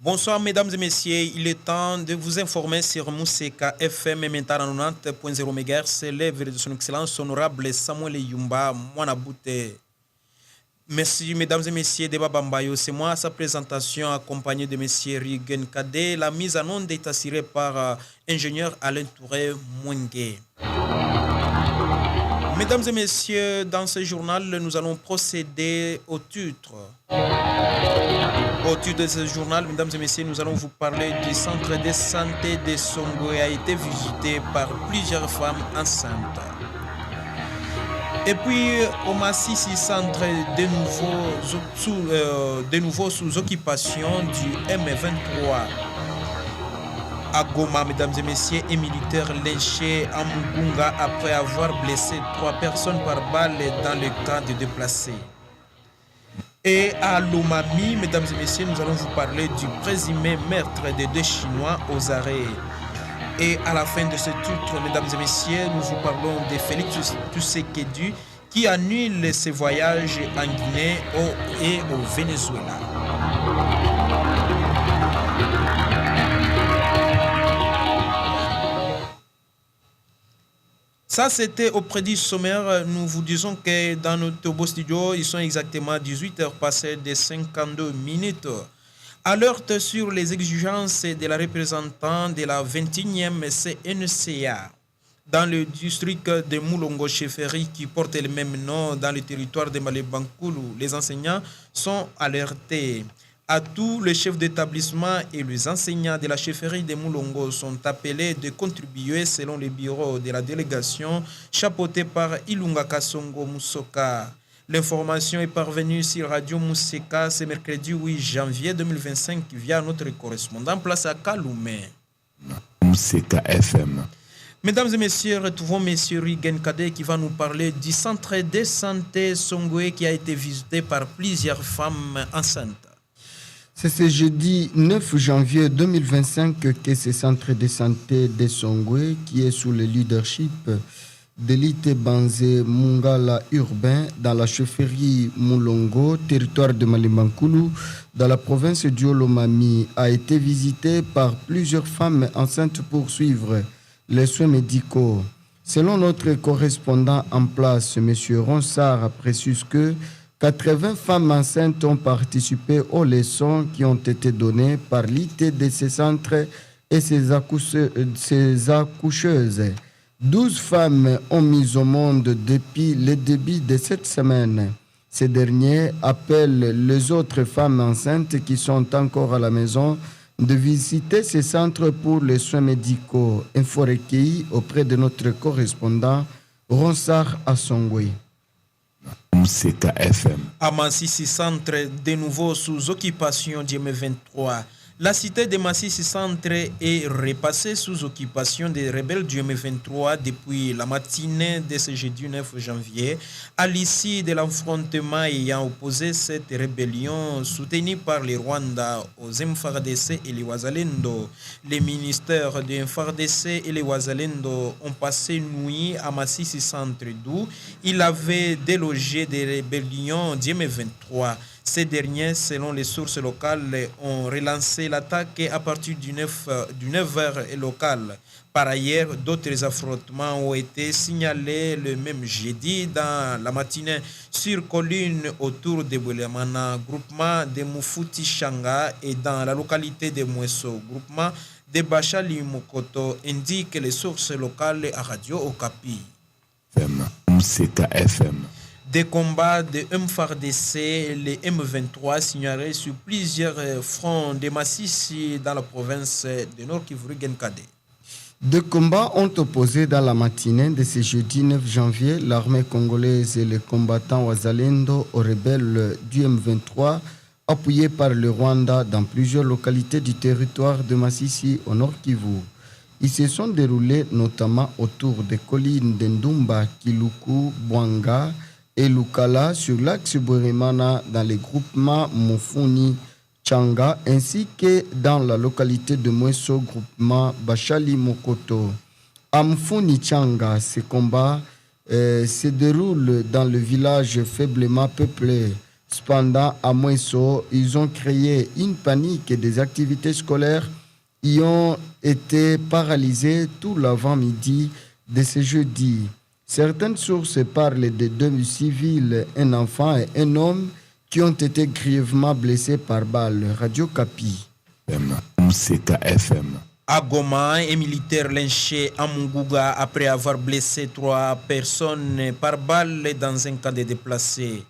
Bonsoir mesdames et messieurs, il est temps de vous informer sur Mousseka FM Mentara 90.0 MHz, l'œuvre de son excellence honorable Samuel Yumba Mwanabute. Merci mesdames et messieurs de Babambayo, c'est moi à sa présentation accompagné de messieurs Rigen Kade. La mise en onde est assurée par ingénieur Alain Touré Mwengue. Mesdames et messieurs, dans ce journal, nous allons procéder au titre. Au titre de ce journal, mesdames et messieurs, nous allons vous parler du centre de santé de Songo qui a été visité par plusieurs femmes enceintes. Et puis, au Massissi centre de nouveau sous occupation du M23. À Goma, mesdames et messieurs, un militaire lynché à Mugunga après avoir blessé 3 personnes par balle dans le camp de déplacés. Et à Lomami, mesdames et messieurs, nous allons vous parler du présumé meurtre des 2 Chinois aux arrêts. Et à la fin de ce titre, mesdames et messieurs, nous vous parlons de Félix Tshisekedi qui annule ses voyages en Guinée et au Venezuela. Ça, c'était au prédit sommaire. Nous vous disons que dans notre beau studio, ils sont exactement 18h passées de 52 minutes. Alerte sur les exigences de la représentante de la 21e CNCA. Dans le district de Moulongo-Cheferi qui porte le même nom dans le territoire de Malebankoulou, les enseignants sont alertés. À tous les chefs d'établissement et les enseignants de la chefferie de Moulongo sont appelés de contribuer selon le bureau de la délégation chapeauté par Ilunga Kasongo Musoka. L'information est parvenue sur Radio Mousseka ce mercredi 8 janvier 2025 via notre correspondant place à Kaloumé. Mousseka FM. Mesdames et messieurs, retrouvons M. Rigen Kade qui va nous parler du centre de santé Songwe qui a été visité par plusieurs femmes enceintes. C'est ce jeudi 9 janvier 2025 que ce centre de santé de Songwe, qui est sous le leadership de l'Ité Banzé Mungala urbain dans la chefferie Moulongo, territoire de Malimankoulou, dans la province d'Yolomami, a été visité par plusieurs femmes enceintes pour suivre les soins médicaux. Selon notre correspondant en place, M. Ronsard, précise que 80 femmes enceintes ont participé aux leçons qui ont été données par l'IT de ces centres et ses accoucheuses. 12 femmes ont mis au monde depuis le début de cette semaine. Ces derniers appellent les autres femmes enceintes qui sont encore à la maison de visiter ces centres pour les soins médicaux. Info recueilli auprès de notre correspondant Ronsard à Songwe. Mousseka FM. À Massissi centre de nouveau sous occupation du M23. La cité de Massissi centre est repassée sous occupation des rebelles du M23 depuis la matinée de ce jeudi 9 janvier, à l'issue de l'affrontement ayant opposé cette rébellion soutenue par les Rwandais aux MFARDC et les Wazalendo. Les ministères de MFARDC et les Wazalendo ont passé nuit à Massissi centre d'où ils avaient délogé des rébellions du M23. Ces derniers, selon les sources locales, ont relancé l'attaque à partir du 9h local. Par ailleurs, d'autres affrontements ont été signalés le même jeudi dans la matinée sur colline autour de Boulemana, groupement de Mufouti Shanga, et dans la localité de Mweso, groupement de Bachali Mokoto, indiquent les sources locales à Radio Okapi. Mousseka FM. Des combats de MFARDC, les M23 signalés sur plusieurs fronts de Massissi dans la province de Nord-Kivu-Genkade. Deux combats ont opposé dans la matinée de ce jeudi 9 janvier l'armée congolaise et les combattants Wazalendo aux rebelles du M23, appuyés par le Rwanda dans plusieurs localités du territoire de Massissi au Nord-Kivu. Ils se sont déroulés notamment autour des collines d'Endumba, Kiluku, Bwanga et Lukala sur l'axe Bourimana dans les groupements Mofuni, Changa ainsi que dans la localité de Mweso, groupement Bachali Mokoto. À Mfuni Changa, ces combats se déroulent dans le village faiblement peuplé Cependant, à Moeso, ils ont créé une panique et des activités scolaires y ont été paralysées tout l'avant-midi de ce jeudi. Certaines sources parlent de 2 civils, un enfant et un homme qui ont été grièvement blessés par balle. Radio Kapi. FM. À Goma, un militaire lynché à Munguga après avoir blessé 3 personnes par balle dans un camp de déplacés.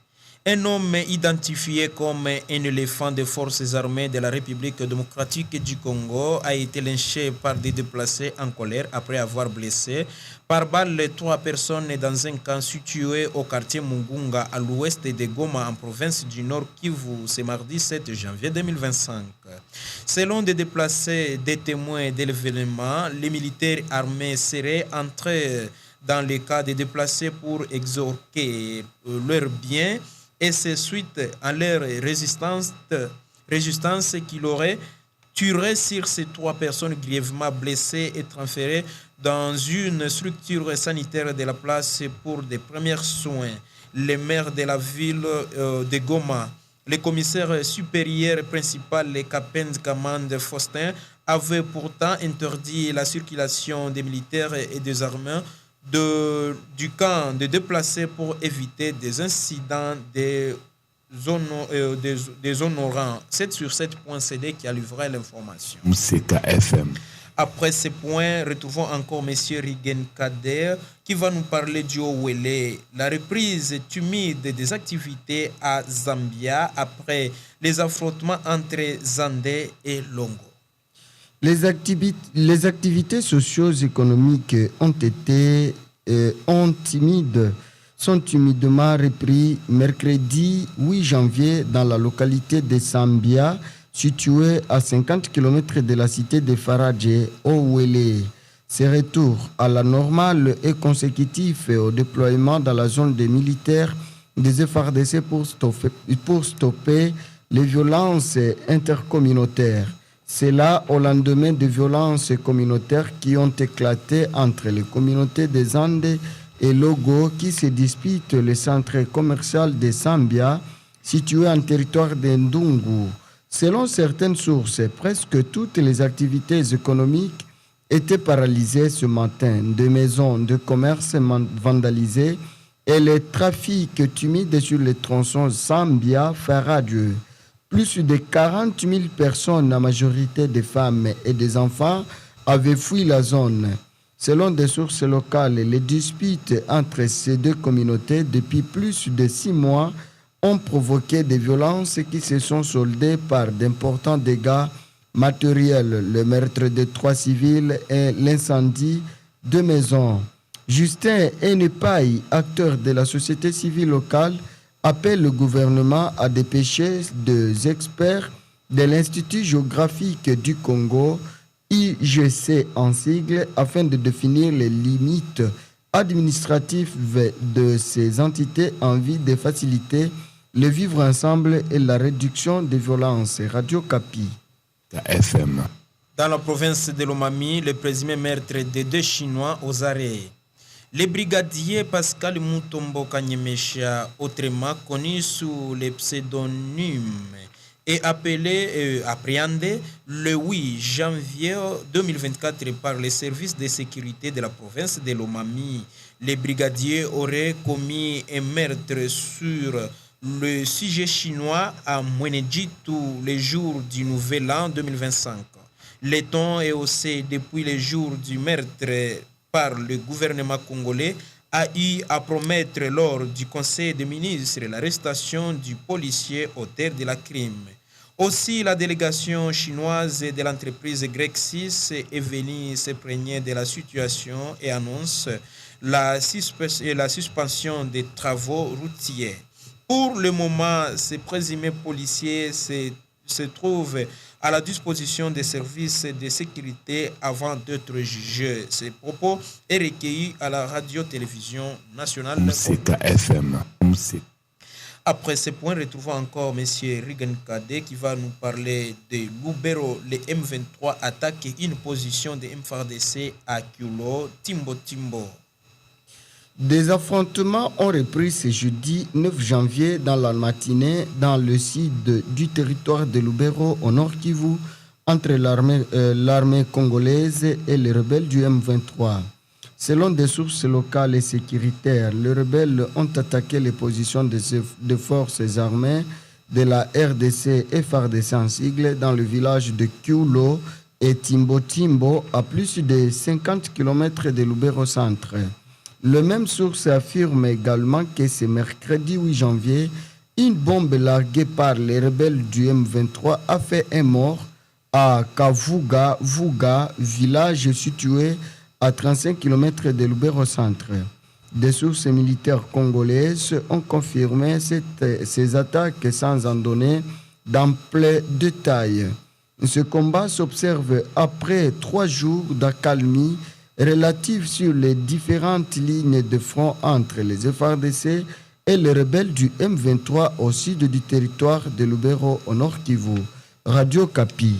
Un homme identifié comme un éléphant des forces armées de la République démocratique du Congo a été lynché par des déplacés en colère après avoir blessé par balle 3 personnes dans un camp situé au quartier Mungunga à l'ouest de Goma en province du Nord Kivu ce mardi 7 janvier 2025. Selon des déplacés, des témoins de l'événement, les militaires armés seraient entrés dans les cas des déplacés pour extorquer leurs biens et c'est suite à leur résistance qu'il aurait tiré sur ces 3 personnes grièvement blessées et transférées dans une structure sanitaire de la place pour des premiers soins. Le maire de la ville de Goma, le commissaire supérieur principal, le capitaine de commande Faustin, avait pourtant interdit la circulation des militaires et des armées du camp de déplacés pour éviter des incidents déshonorants. 7 sur 7.cd qui a livré l'information. FM. Après ce point, retrouvons encore M. Rigen Kader qui va nous parler du Owele, la reprise timide des activités à Zambia après les affrontements entre Zandé et Longo. Les activités socio-économiques sont timidement repris mercredi 8 janvier dans la localité de Zambia, située à 50 km de la cité de Faradje, Owele. Ce retour à la normale est consécutif au déploiement dans la zone des militaires des FARDC pour stopper les violences intercommunautaires. C'est là au lendemain de violences communautaires qui ont éclaté entre les communautés des Andes et Logo qui se disputent le centre commercial de Zambia situé en territoire de Ndungu. Selon certaines sources, presque toutes les activités économiques étaient paralysées ce matin. Des maisons de commerce vandalisées et le trafic timide sur les tronçons Zambia-Faradje. Plus de 40 000 personnes, la majorité des femmes et des enfants, avaient fui la zone. Selon des sources locales, les disputes entre ces 2 communautés depuis plus de 6 mois ont provoqué des violences qui se sont soldées par d'importants dégâts matériels, le meurtre de 3 civils et l'incendie de maisons. Justin Enepai, acteur de la société civile locale, appelle le gouvernement à dépêcher des experts de l'Institut géographique du Congo, IGC en sigle, afin de définir les limites administratives de ces entités en vue de faciliter le vivre ensemble et la réduction des violences. Radio Kapi. FM. Dans la province de Lomami, le présumé meurtre de 2 Chinois aux arrêts. Le brigadier Pascal Mutombo Kanyemesha, autrement connu sous le pseudonyme, est appréhendé le 8 janvier 2024 par les services de sécurité de la province de Lomami. Le brigadier aurait commis un meurtre sur le sujet chinois à Mwenedjitu le jour du Nouvel An 2025. Le ton est haussé depuis le jour du meurtre par le gouvernement congolais a eu à promettre lors du Conseil des ministres l'arrestation du policier auteur de la crime. Aussi, la délégation chinoise de l'entreprise Grexis est venue se plaindre de la situation et annonce la suspension des travaux routiers. Pour le moment, ces présumés policiers se trouvent à la disposition des services de sécurité avant d'être jugés. Ces propos est recueilli à la radio-télévision nationale. FM. Après ce point, retrouvons encore M. Rigen Kade qui va nous parler de Lubero. Le M23 attaque une position de MFARDC à Kyulo, Timbo. Des affrontements ont repris ce jeudi 9 janvier dans la matinée dans le sud du territoire de Lubero au nord Kivu entre l'armée congolaise et les rebelles du M23. Selon des sources locales et sécuritaires, les rebelles ont attaqué les positions des forces armées de la RDC et FARDC en sigle dans le village de Kiulo et Timbo à plus de 50 km de Lubero centre. Le même source affirme également que ce mercredi 8 janvier, une bombe larguée par les rebelles du M23 a fait un mort à Kavuga, village situé à 35 km de Lubero centre. Des sources militaires congolaises ont confirmé ces attaques sans en donner d'amples détails. Ce combat s'observe après 3 jours d'accalmie relative sur les différentes lignes de front entre les FARDC et les rebelles du M23 au sud du territoire de Lubero au nord Kivu. Radio Kapi.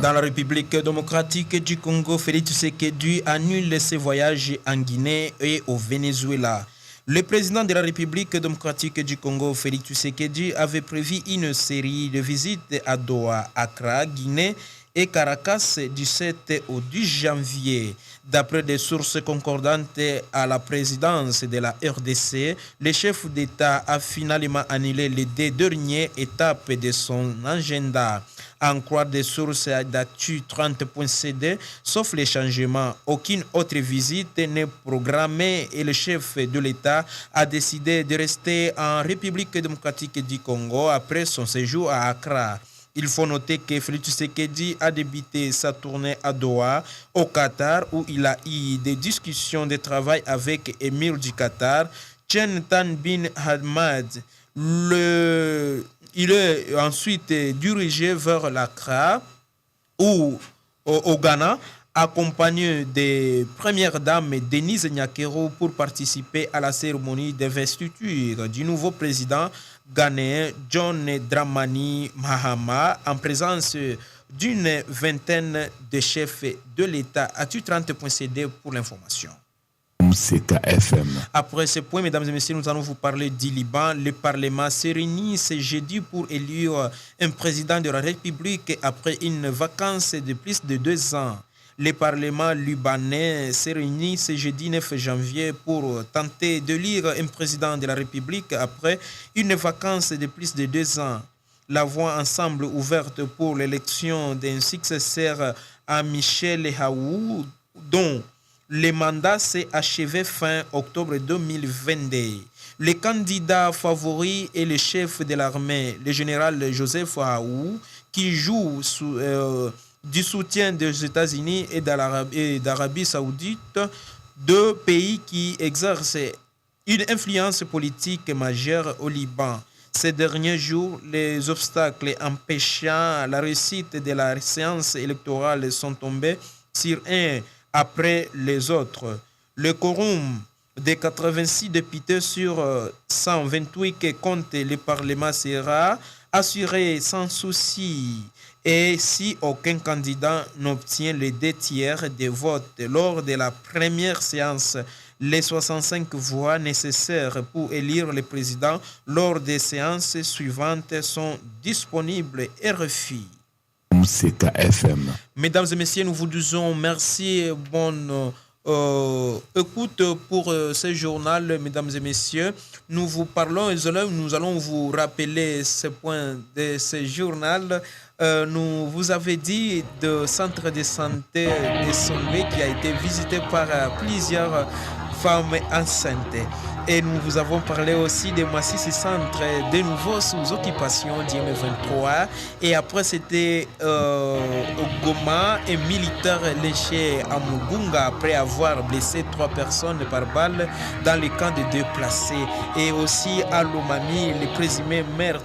Dans la République démocratique du Congo, Félix Tshisekedi annule ses voyages en Guinée et au Venezuela. Le président de la République démocratique du Congo, Félix Tshisekedi, avait prévu une série de visites à Doha, Accra, Guinée et Caracas du 7 au 10 janvier. D'après des sources concordantes à la présidence de la RDC, le chef d'État a finalement annulé les 2 dernières étapes de son agenda. En croire des sources d'actu 30.cd, sauf les changements, aucune autre visite n'est programmée et le chef de l'État a décidé de rester en République démocratique du Congo après son séjour à Accra. Il faut noter que Félix Tshisekedi a débuté sa tournée à Doha, au Qatar, où il a eu des discussions de travail avec l'émir du Qatar, Chen Tan bin Hamad. Il est ensuite dirigé vers l'Accra ou au Ghana, accompagné des premières dames Denise Nyakero pour participer à la cérémonie d'investiture du nouveau président ghanéen John Dramani Mahama en présence d'une vingtaine de chefs de l'État. As-tu 30.cd pour l'information? Après ce point, mesdames et messieurs, nous allons vous parler du Liban. Le Parlement s'est réuni ce jeudi pour élire un président de la République après une vacance de plus de 2 ans. Le Parlement libanais s'est réuni ce jeudi 9 janvier pour tenter d'élire un président de la République après une vacance de plus de 2 ans. La voie ensemble ouverte pour l'élection d'un successeur à Michel Haou, dont le mandat s'est achevé fin octobre 2022. Le candidat favori est le chef de l'armée, le général Joseph Haou, qui joue du soutien des États-Unis et d'Arabie Saoudite, 2 pays qui exercent une influence politique majeure au Liban. Ces derniers jours, les obstacles empêchant la réussite de la séance électorale sont tombés sur un après les autres. Le quorum de 86 députés sur 128 que compte le Parlement sera assuré sans souci. Et si aucun candidat n'obtient les 2 tiers des votes lors de la première séance, les 65 voix nécessaires pour élire le président lors des séances suivantes sont disponibles et RFI. Mesdames et messieurs, nous vous disons merci et bonne écoute pour ce journal. Mesdames et messieurs, nous vous parlons, nous allons vous rappeler ce point de ce journal. Nous vous avez dit de centre de santé de Songwe qui a été visité par plusieurs femmes enceintes. Et nous vous avons parlé aussi de Masisi Centre, de nouveau sous occupation du M23. Et après, c'était au Goma, un militaire léché à Mugunga après avoir blessé 3 personnes par balle dans le camp de déplacés. Et aussi à Lomami, le présumé meurtre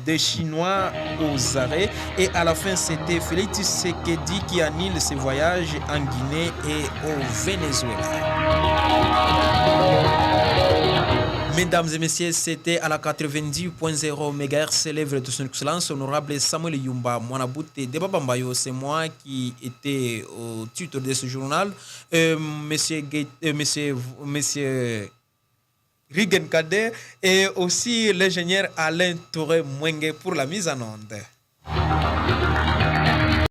des Chinois aux arrêts. Et à la fin, c'était Félix Tshisekedi qui annule ses voyages en Guinée et au Venezuela. Mesdames et messieurs, c'était à la 90.0 MHz, l'œuvre de son excellence, honorable Samuel Yumba Mwanabute Deba Bambayo. C'est moi qui étais au titre de ce journal. Monsieur Rigen Kader et aussi l'ingénieur Alain Touré Mwenge pour la mise en onde.